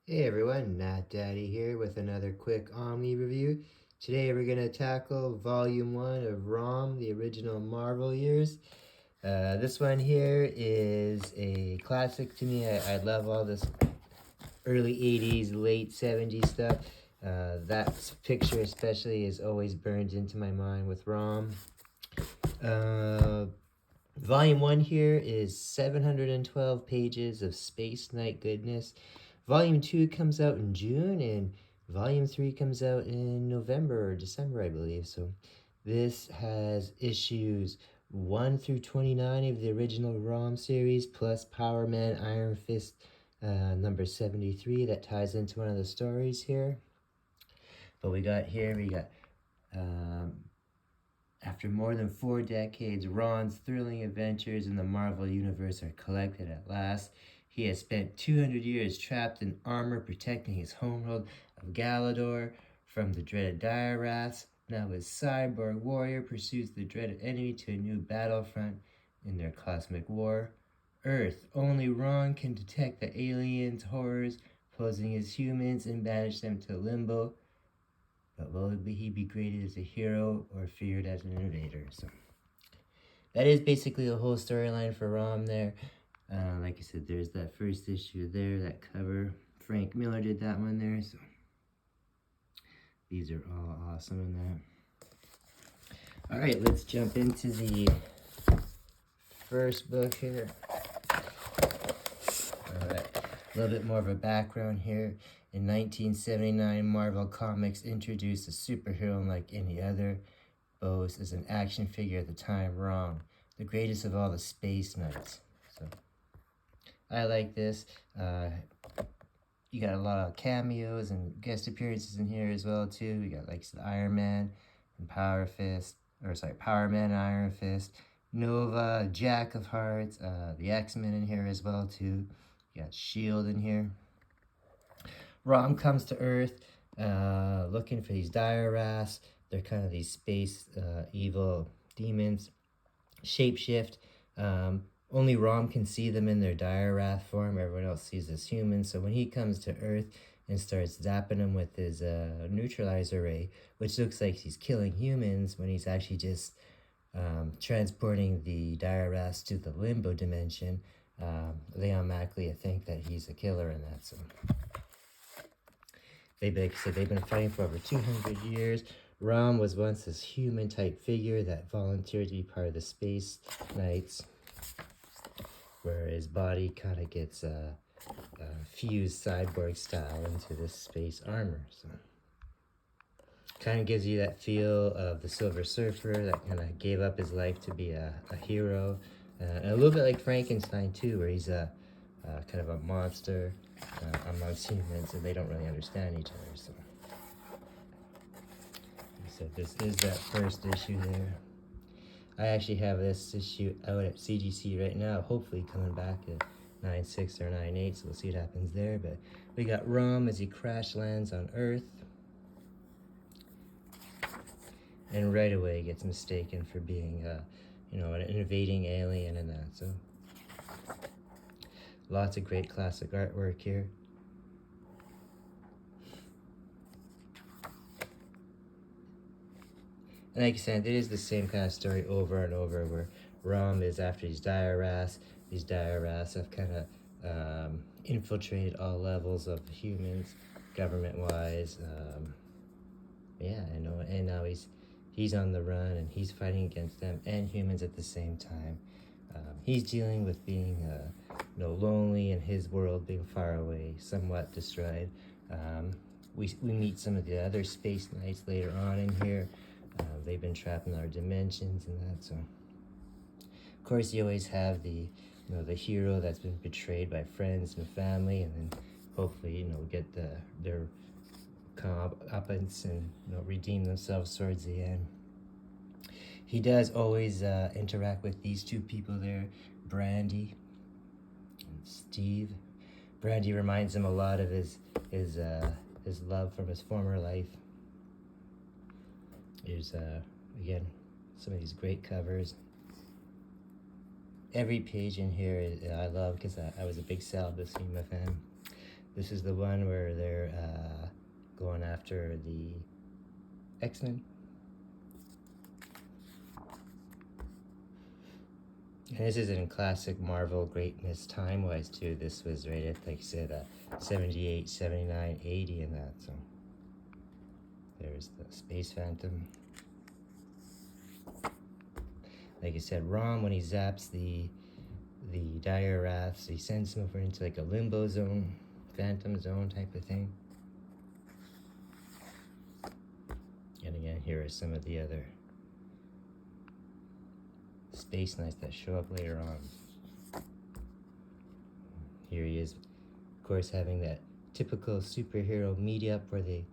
Hey everyone, Nat Daddy here with another quick Omni review. Today we're going to tackle Volume 1 of Rom, the original Marvel years. This one here is a classic to me. I love all this early 80s, late 70s stuff. That picture especially is always burned into my mind with Rom. Volume 1 here is 712 pages of Space Knight goodness. Volume 2 comes out in June, and Volume 3 comes out in November or December, I believe. So this has issues 1 through 29 of the original ROM series, plus Power Man Iron Fist number 73 that ties into one of the stories here. But we got after more than 4 decades, Ron's thrilling adventures in the Marvel Universe are collected at last. He has spent 200 years trapped in armor protecting his homeworld of Galador from the dreaded Dire Wraiths. Now his cyborg warrior pursues the dreaded enemy to a new battlefront in their cosmic war. Earth, only Ron can detect the aliens' horrors posing as humans and banish them to Limbo. But will he be graded as a hero or feared as an invader? So that is basically the whole storyline for Rom there. Like I said, there's that first issue there, that cover. Frank Miller did that one there, so these are all awesome in that. Alright, let's jump into the first book here. Alright, a little bit more of a background here. In 1979, Marvel Comics introduced a superhero unlike any other. Boast as an action figure at the time, Rom, the greatest of all the Spaceknights. So I like this. You got a lot of cameos and guest appearances in here as well too. We got like Iron Man and Power Man and Iron Fist, Nova, Jack of Hearts, the X-Men in here as well too. You got S.H.I.E.L.D. in here. Rom comes to Earth looking for these Dire Wraiths. They're kind of these space evil demons. Shapeshift. Only Rom can see them in their Dire Wraith form. Everyone else sees as humans. So when he comes to Earth and starts zapping them with his neutralizer ray, which looks like he's killing humans when he's actually just transporting the Dire Wraiths to the Limbo dimension, they automatically think that he's a killer in that. So they've been fighting for over 200 years. Rom was once this human-type figure that volunteered to be part of the Space Knights, where his body kind of gets fused cyborg style into this space armor. So kind of gives you that feel of the Silver Surfer that kind of gave up his life to be a hero. And a little bit like Frankenstein too, where he's kind of a monster amongst humans, and they don't really understand each other. So this is that first issue there. I actually have this issue out at CGC right now, hopefully coming back at 9.6 or 9.8, so we'll see what happens there. But we got Rom as he crash lands on Earth, and right away gets mistaken for being an invading alien and that. So lots of great classic artwork here. And like I said, it is the same kind of story over and over, where Rom is after these Dire Wraiths. These Dire Wraiths have kind of infiltrated all levels of humans, government-wise. Yeah, I know. And now he's on the run, and he's fighting against them and humans at the same time. He's dealing with being lonely, and his world being far away, somewhat destroyed. We meet some of the other Space Knights later on in here. They've been trapped in our dimensions and that. So, of course, you always have the hero that's been betrayed by friends and family, and then hopefully get their comeuppance and redeem themselves towards the end. He does always interact with these two people there, Brandy and Steve. Brandy reminds him a lot of his love from his former life. There's again some of these great covers. Every page in here I love, because I was a big S.H.I.E.L.D. fan. This is the one where they're going after the X-Men. And this is in classic Marvel greatness time-wise too. This was rated, like I said, 78, 79, 80 in that. So there's the Space Phantom. Like I said, Rom, when he zaps the Dire Wraiths, he sends him over into like a Limbo zone, Phantom zone type of thing. And again, here are some of the other Spaceknights that show up later on. Here he is, of course, having that typical superhero meet up where they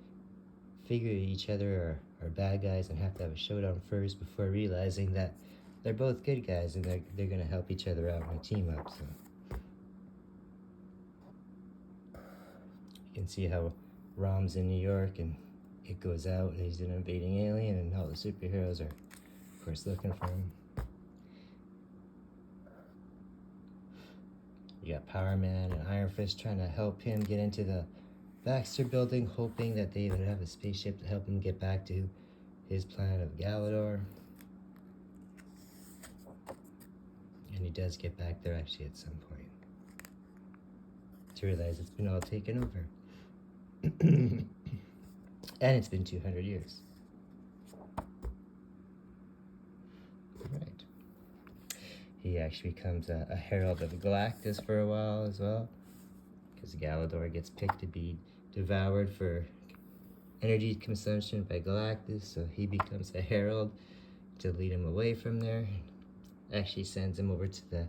figure each other are bad guys and have to have a showdown first before realizing that they're both good guys and they're going to help each other out and team up. So you can see how Rom's in New York and it goes out and he's an invading alien and all the superheroes are, of course, looking for him. You got Power Man and Iron Fist trying to help him get into the Baxter building, hoping that they would have a spaceship to help him get back to his planet of Galador. And he does get back there actually at some point to realize it's been all taken over. And it's been 200 years. Right. He actually becomes a herald of Galactus for a while as well, because Galador gets picked to be devoured for energy consumption by Galactus, so he becomes a herald to lead him away from there. Actually sends him over to the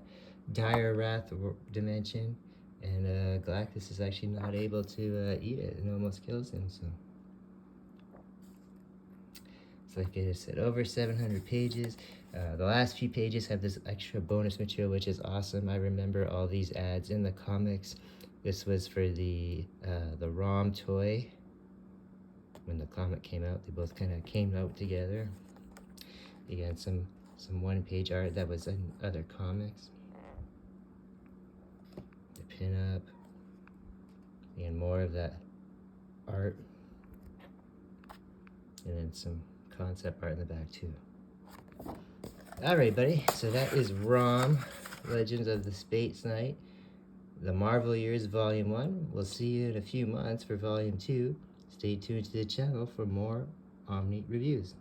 Dire Wraith dimension, and Galactus is actually not able to eat it and almost kills him. So it's like I said, over 700 pages. The last few pages have this extra bonus material, which is awesome. I remember all these ads in the comics. This was for the ROM toy. When the comic came out, they both kind of came out together. Again, some one-page art that was in other comics. The pin-up. And more of that art. And then some concept art in the back too. Alright, buddy, so that is Rom, Legends of the Spaceknight, the Marvel Years Volume 1. We'll see you in a few months for Volume 2. Stay tuned to the channel for more Omni reviews.